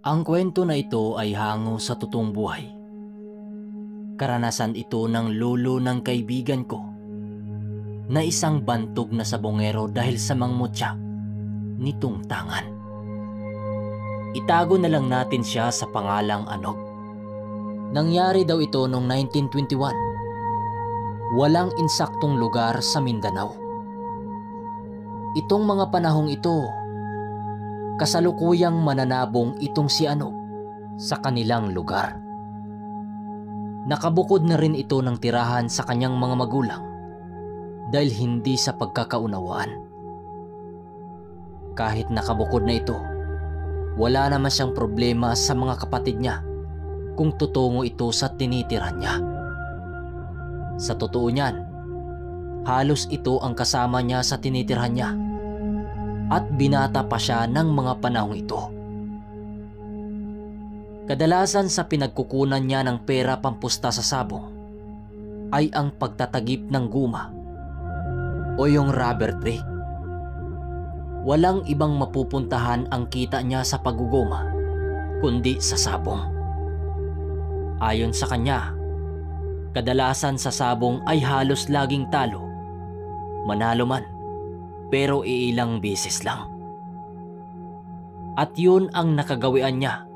Ang kwento na ito ay hango sa totoong buhay. Karanasan ito ng lolo ng kaibigan ko na isang bantog na sabongero dahil sa mangmutya nitong tangan. Itago na lang natin siya sa pangalang Anog. Nangyari daw ito noong 1921. Walang insaktong lugar sa Mindanao. Itong mga panahong ito, kasalukuyang mananabong itong si Anog sa kanilang lugar. Nakabukod na rin ito ng tirahan sa kanyang mga magulang dahil hindi sa pagkakaunawaan. Kahit nakabukod na ito, wala naman siyang problema sa mga kapatid niya kung tutungo ito sa tinitirahan niya. Sa totoo niyan, halos ito ang kasama niya sa tinitirahan niya at binata pa siya ng mga panahong ito. Kadalasan sa pinagkukunan niya ng pera pampusta sa sabong ay ang pagtatagip ng guma o yung rubber tree. Walang ibang mapupuntahan ang kita niya sa pagguguma kundi sa sabong. Ayon sa kanya, kadalasan sa sabong ay halos laging talo, manalo man, pero iilang beses lang. At yun ang nakagawian niya,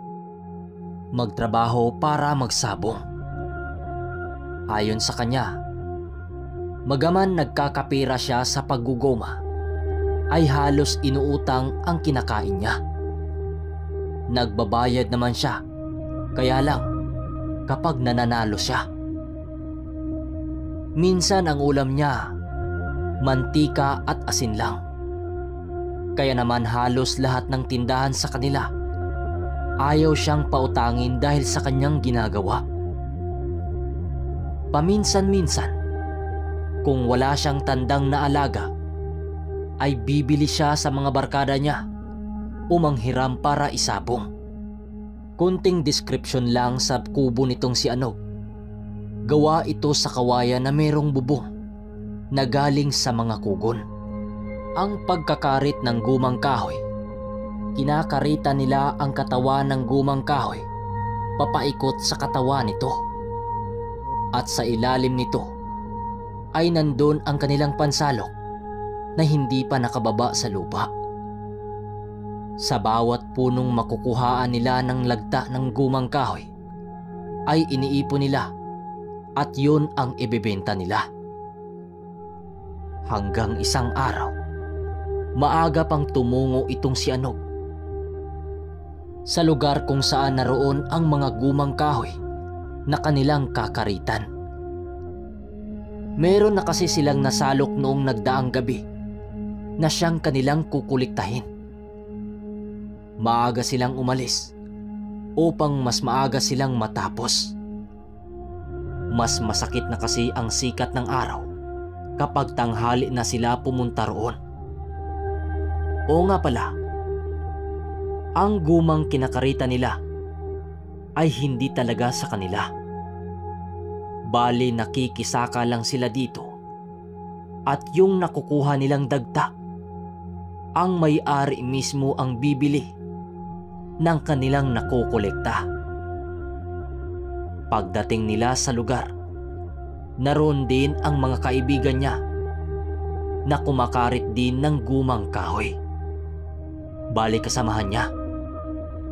magtrabaho para magsabong. Ayon sa kanya, magaman nagkakapira siya sa paggugoma, ay halos inuutang ang kinakain niya. Nagbabayad naman siya, kaya lang kapag nananalo siya. Minsan ang ulam niya, mantika at asin lang. Kaya naman halos lahat ng tindahan sa kanila, ayaw siyang pautangin dahil sa kanyang ginagawa. Paminsan-minsan, kung wala siyang tandang na alaga, ay bibili siya sa mga barkada niya o manghiram para isabong. Kunting description lang sa kubo nitong si Anog. Gawa ito sa kawayan na merong bubong na galing sa mga kugon. Ang pagkakarit ng gumang kahoy, kinakarita nila ang katawan ng gumang kahoy papaikot sa katawan nito. At sa ilalim nito ay nandun ang kanilang pansalok na hindi pa nakababa sa lupa. Sa bawat punong makukuhaan nila ng lagta ng gumang kahoy ay iniipon nila at yun ang ibebenta nila. Hanggang isang araw, maaga pang tumungo itong si Anog sa lugar kung saan naroon ang mga gumang kahoy na kanilang kakaritan. Meron na kasi silang nasalok noong nagdaang gabi na siyang kanilang kukuliktahin. Maaga silang umalis upang mas maaga silang matapos. Mas masakit na kasi ang sikat ng araw kapag tanghali na sila pumunta roon. Oo nga pala, ang gumang kinakarita nila ay hindi talaga sa kanila. Bali nakikisaka lang sila dito at yung nakukuha nilang dagta, ang may-ari mismo ang bibili ng kanilang nakukolekta. Pagdating nila sa lugar, naroon din ang mga kaibigan niya na kumakarit din ng gumang kahoy. Bali kasamahan niya.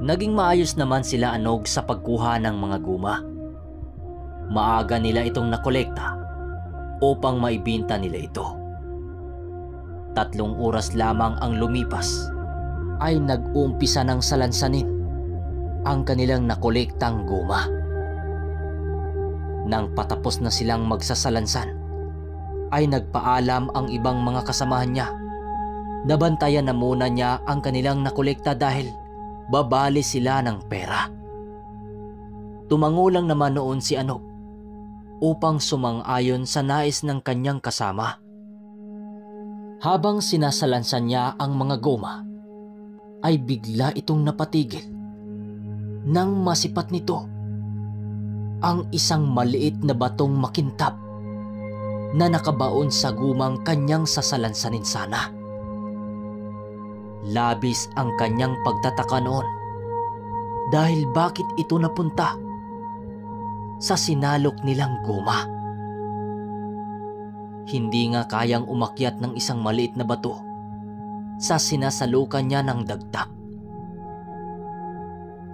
Naging maayos naman sila Anog sa pagkuha ng mga guma. Maaga nila itong nakolekta upang maibinta nila ito. 3 oras lamang ang lumipas ay nag-uumpisa ng salansanin ang kanilang nakolektang guma. Nang patapos na silang magsasalansan, ay nagpaalam ang ibang mga kasamahan niya. Nabantayan na muna niya ang kanilang nakolekta dahil babali sila ng pera. Tumango lang naman noon si Anog upang sumang-ayon sa nais ng kanyang kasama. Habang sinasalansan niya ang mga goma, ay bigla itong napatigil nang masipat nito ang isang maliit na batong makintab na nakabaon sa gumang kanyang sasalansanin sana. Labis ang kanyang pagtataka noon dahil bakit ito napunta sa sinalok nilang guma. Hindi nga kayang umakyat ng isang maliit na bato sa sinasalukan niya ng dagta.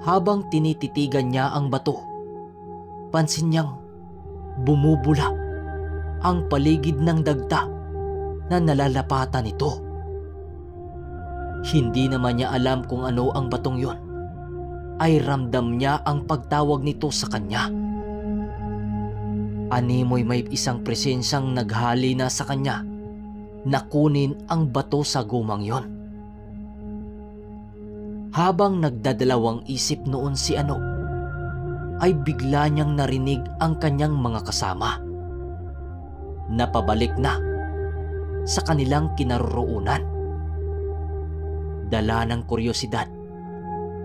Habang tinititigan niya ang bato, pansin niyang bumubula ang paligid ng dagta na nalalapatan nito. Hindi naman niya alam kung ano ang batong yon, ay ramdam niya ang pagtawag nito sa kanya. Animoy may isang presensyang naghali na sa kanya na kunin ang bato sa gumang yon. Habang nagdadalawang isip noon si Anog, ay bigla niyang narinig ang kanyang mga kasama na pabalik na sa kanilang kinaroroonan. Dala ng kuryosidad,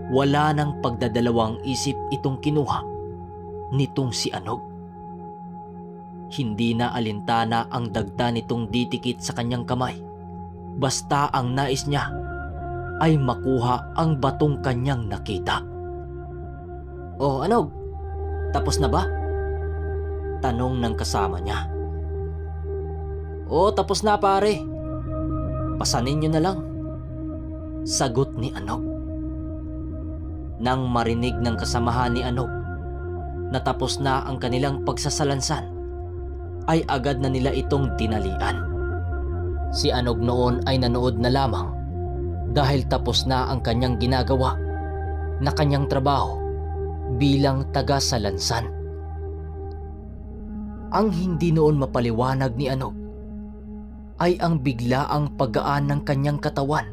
wala nang pagdadalawang isip itong kinuha nitong si Anog. Hindi na alintana ang dagta nitong ditikit sa kanyang kamay, basta ang nais niya ay makuha ang batong kanyang nakita. "Oh, Anog, tapos na ba?" tanong ng kasama niya. "Oo, tapos na pare. Pasanin niyo na lang," sagot ni Anog. Nang marinig ng kasamahan ni Anog na tapos na ang kanilang pagsasalansan, ay agad na nila itong tinalian. Si Anog noon ay nanood na lamang dahil tapos na ang kanyang ginagawa na kanyang trabaho bilang taga-salansan. Ang hindi noon mapaliwanag ni Anog ay ang biglaang paggaan ng kanyang katawan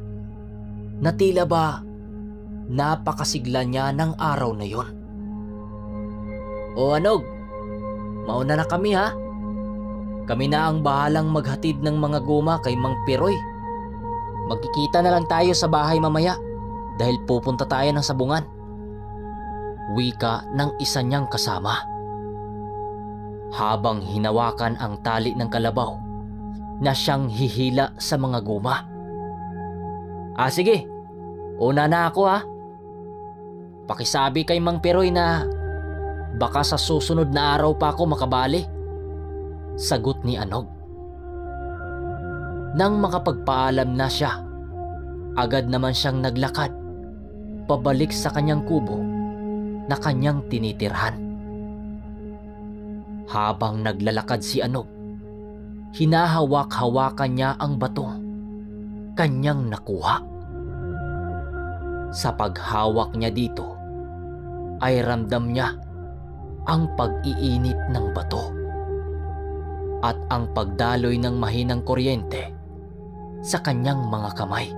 na tila ba napakasigla niya ng araw na yon. "O Anog, mauna na kami ha. Kami na ang bahalang maghatid ng mga guma kay Mang Piroy. Magkikita na lang tayo sa bahay mamaya dahil pupunta tayo ng sabungan," wika ng isa niyang kasama. Habang hinawakan ang tali ng kalabaw na siyang hihila sa mga guma. Sige, una na ako ha. Pakisabi kay Mang Piroy na baka sa susunod na araw pa ako makabali," sagot ni Anog. Nang makapagpaalam na siya, agad naman siyang naglakad pabalik sa kanyang kubo na kanyang tinitirhan. Habang naglalakad si Anog, hinahawak-hawakan niya ang batong kanyang nakuha. Sa paghawak niya dito, ay ramdam niya ang pag-iinit ng bato at ang pagdaloy ng mahinang kuryente sa kanyang mga kamay.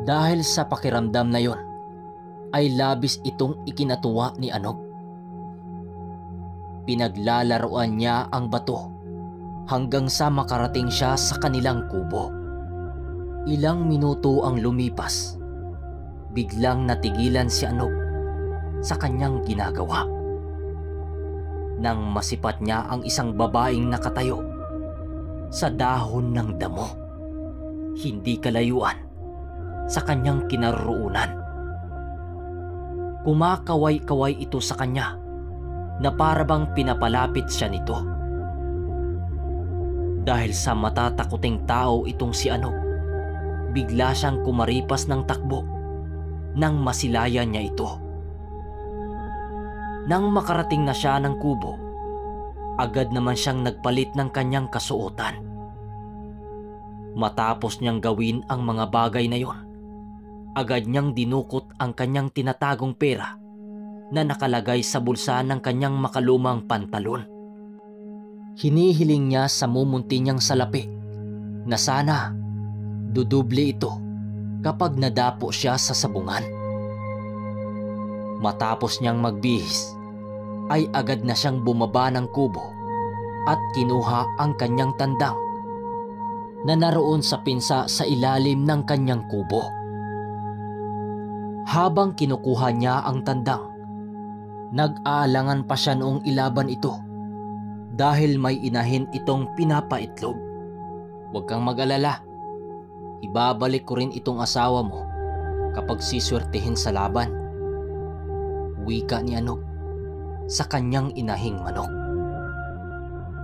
Dahil sa pakiramdam na yon, ay labis itong ikinatuwa ni Anog. Pinaglalaroan niya ang bato hanggang sa makarating siya sa kanilang kubo. Ilang minuto ang lumipas, biglang natigilan si Anog sa kanyang ginagawa. Nang masipat niya ang isang babaeng nakatayo sa dahon ng damo, hindi kalayuan sa kanyang kinaroroonan. Kumakaway-kaway ito sa kanya na para bang pinapalapit siya nito. Dahil sa matatakuting tao itong si Anog, bigla siyang kumaripas ng takbo nang masilayan niya ito. Nang makarating na siya ng kubo, agad naman siyang nagpalit ng kanyang kasuotan. Matapos niyang gawin ang mga bagay na yon, agad niyang dinukot ang kanyang tinatagong pera na nakalagay sa bulsa ng kanyang makalumang pantalon. Hinihiling niya sa mumunti niyang salapi na sana duduble ito kapag nadapo siya sa sabungan. Matapos niyang magbihis, ay agad na siyang bumaba ng kubo at kinuha ang kanyang tandang na naroon sa pinsa sa ilalim ng kanyang kubo. Habang kinukuha niya ang tandang, nag-aalangan pa siya noong ilaban ito dahil may inahin itong pinapaitlog. "Huwag kang mag-alala, ibabalik ko rin itong asawa mo kapag siswertehin sa laban," wika ni Anog sa kanyang inahing manok.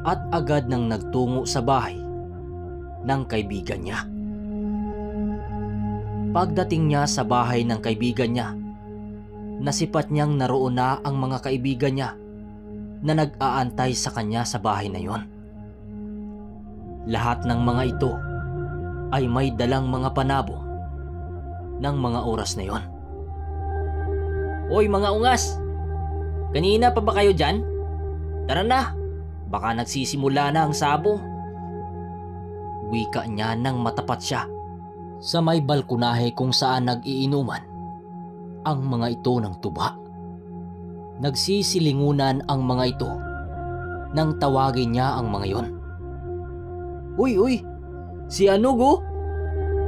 At agad nang nagtungo sa bahay ng kaibigan niya. Pagdating niya sa bahay ng kaibigan niya, nasipat niyang naroon na ang mga kaibigan niya na nag-aantay sa kanya sa bahay na yon. Lahat ng mga ito ay may dalang mga panabong ng mga oras na yon. "Oy mga ungas! Kanina pa ba kayo dyan? Tara na! Baka nagsisimula na ang sabong." Wika niya nang matapat siya sa may balkonahe kung saan nag-iinuman ang mga ito ng tuba. Nagsisilingunan ang mga ito nang tawagin niya ang mga yon. Uy! Si Anog oh!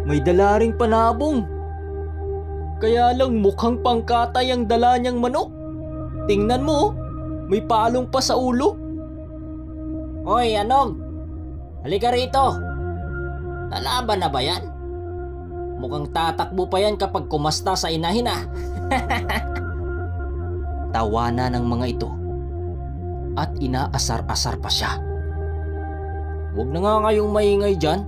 May dala ring panabong! Kaya lang mukhang pangkatay ang dala niyang manok. Tingnan mo oh! May palong pa sa ulo. Hoy Anog! Halika rito! Nalaban na ba yan? Mukhang tatakbo pa yan kapag kumasta sa inahin ah. Tawanan ng mga ito at inaasar-asar pa siya. "Huwag na nga kayong maingay dyan.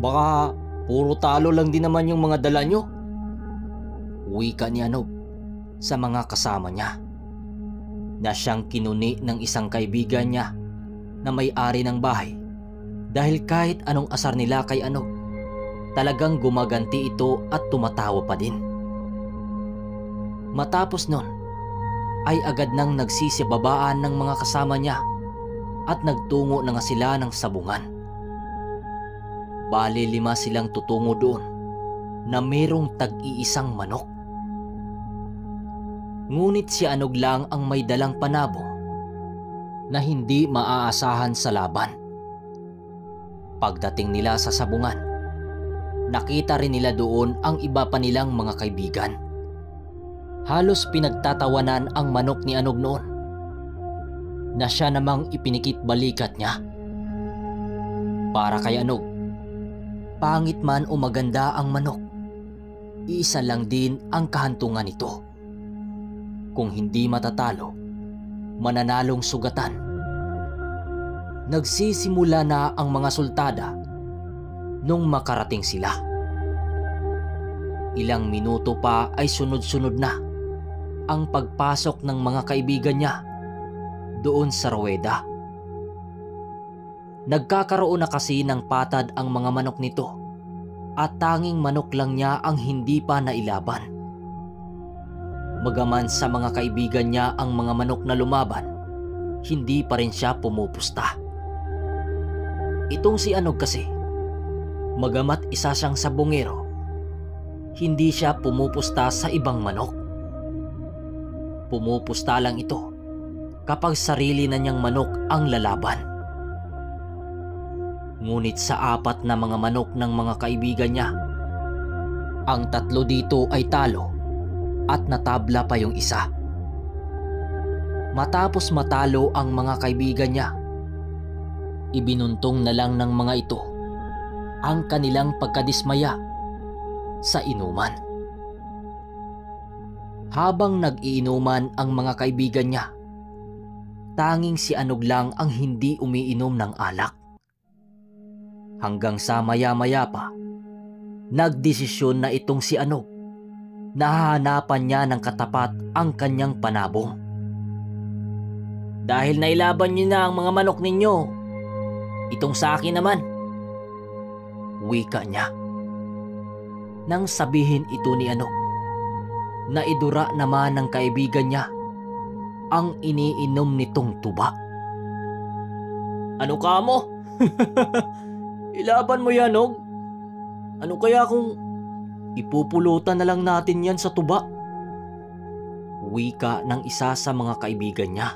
Baka puro talo lang din naman yung mga dala nyo." Wika ni Anog sa mga kasama niya na siyang kinuni ng isang kaibigan niya na may-ari ng bahay dahil kahit anong asar nila kay Anog, talagang gumaganti ito at tumatawa pa din. Matapos nun, ay agad nang nagsisibabaan ng mga kasama niya at nagtungo na nga sila ng sabungan. Bali 5 silang tutungo doon na mayroong tag-iisang manok. Ngunit si Anog lang ang may dalang panabong na hindi maaasahan sa laban. Pagdating nila sa sabungan, nakita rin nila doon ang iba pa nilang mga kaibigan. Halos pinagtatawanan ang manok ni Anog noon na siya namang ipinikit balikat niya. Para kay Anog, pangit man o maganda ang manok, iisa lang din ang kahantungan nito. Kung hindi matatalo, mananalong sugatan. Nagsisimula na ang mga sultada nung makarating sila. Ilang minuto pa ay sunod-sunod na ang pagpasok ng mga kaibigan niya doon sa ruweda. Nagkakaroon na kasi ng patad ang mga manok nito at tanging manok lang niya ang hindi pa nailaban. Bagaman sa mga kaibigan niya ang mga manok na lumaban, hindi pa rin siya pumupusta. Itong si Anog kasi, magamat isa siyang sabongero, hindi siya pumupusta sa ibang manok. Pumupusta lang ito kapag sarili na niyang manok ang lalaban. Ngunit sa 4 na mga manok ng mga kaibigan niya, ang 3 dito ay talo at natabla pa yung isa. Matapos matalo ang mga kaibigan niya, ibinuntong na lang ng mga ito ang kanilang pagkadismaya sa inuman. Habang nag-iinuman ang mga kaibigan niya, tanging si Anog lang ang hindi umiinom ng alak. Hanggang sa maya-maya pa, nagdesisyon na itong si Anog na hahanapan niya ng katapat ang kanyang panabong. "Dahil nailaban niyo na ang mga manok ninyo, itong sa akin naman," wika niya. Nang sabihin ito ni Anog, naidura naman ng kaibigan niya ang iniinom nitong tuba. "Ano ka mo? Ilaban mo yan, Anog. Ano kaya kung ipupulutan na lang natin yan sa tuba?" Wika ng isa sa mga kaibigan niya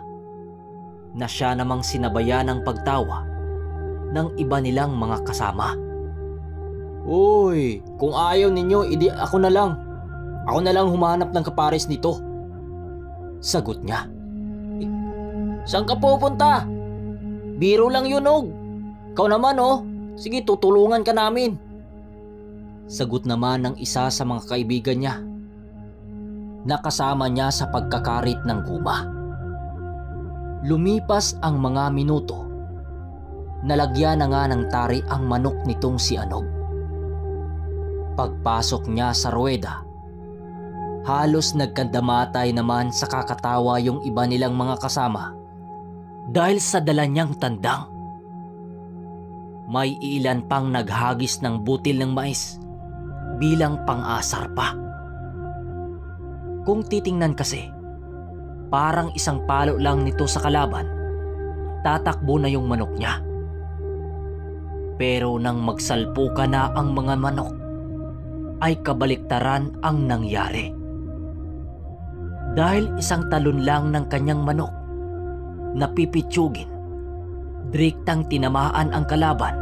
na siya namang sinabayan ng pagtawa ng iba nilang mga kasama. "Uy, kung ayaw ninyo, edi ako na lang. Ako na lang humanap ng kapares nito," sagot niya. "Saan ka pupunta? Biro lang yun, Og. Ikaw naman oh, sige tutulungan ka namin," sagot naman ng isa sa mga kaibigan niya na kasama niya sa pagkakarit ng guma. Lumipas ang mga minuto. Nalagyan na nga ng tari ang manok nitong si Anog. Pagpasok niya sa ruweda, halos nagkandamatay naman sa kakatawa yung iba nilang mga kasama dahil sa dala niyang tandang. May ilan pang naghagis ng butil ng mais bilang pang-asar pa. Kung titingnan kasi, parang isang palo lang nito sa kalaban, tatakbo na yung manok niya. Pero nang magsalpuka na ang mga manok, ay kabaliktaran ang nangyari. Dahil isang talon lang ng kanyang manok na pipitsugin, direktang tinamaan ang kalaban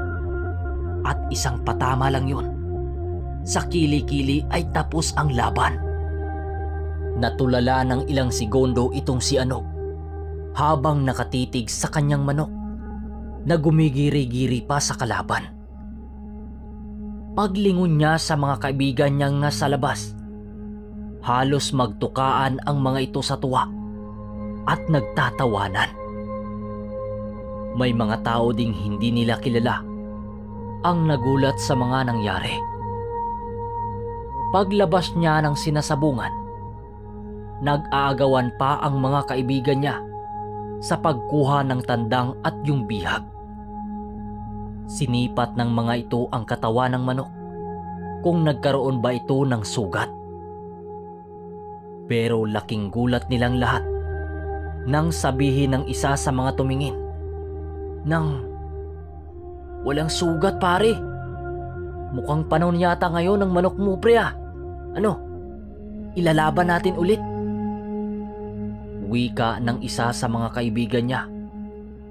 at isang patama lang yun. Sa kili-kili ay tapos ang laban. Natulala ng ilang segundo itong si Anog habang nakatitig sa kanyang manok na gumigiri-giri pa sa kalaban. Paglingon niya sa mga kaibigan niyang nasa labas, halos magtukaan ang mga ito sa tuwa at nagtatawanan. May mga tao ding hindi nila kilala ang nagulat sa mga nangyari. Paglabas niya ng sinasabungan, nag-aagawan pa ang mga kaibigan niya sa pagkuha ng tandang at yung bihag. Sinipat ng mga ito ang katawan ng manok kung nagkaroon ba ito ng sugat. Pero laking gulat nilang lahat nang sabihin ng isa sa mga tumingin nang, "Walang sugat pare. Mukhang panahon yata ngayon ng manok mo pre ah. Ano, ilalaban natin ulit?" Wika ng isa sa mga kaibigan niya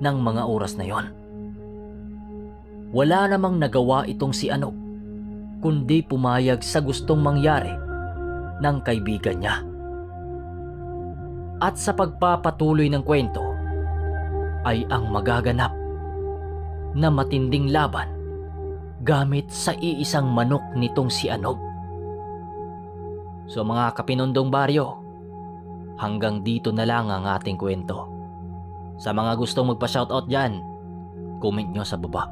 ng mga oras na yon. Wala namang nagawa itong si Anog kundi pumayag sa gustong mangyari ng kaibigan niya. At sa pagpapatuloy ng kwento ay ang magaganap na matinding laban gamit sa iisang manok nitong si Anog. So mga kapinondong baryo, hanggang dito na lang ang ating kwento. Sa mga gustong magpa-shoutout dyan, comment nyo sa baba.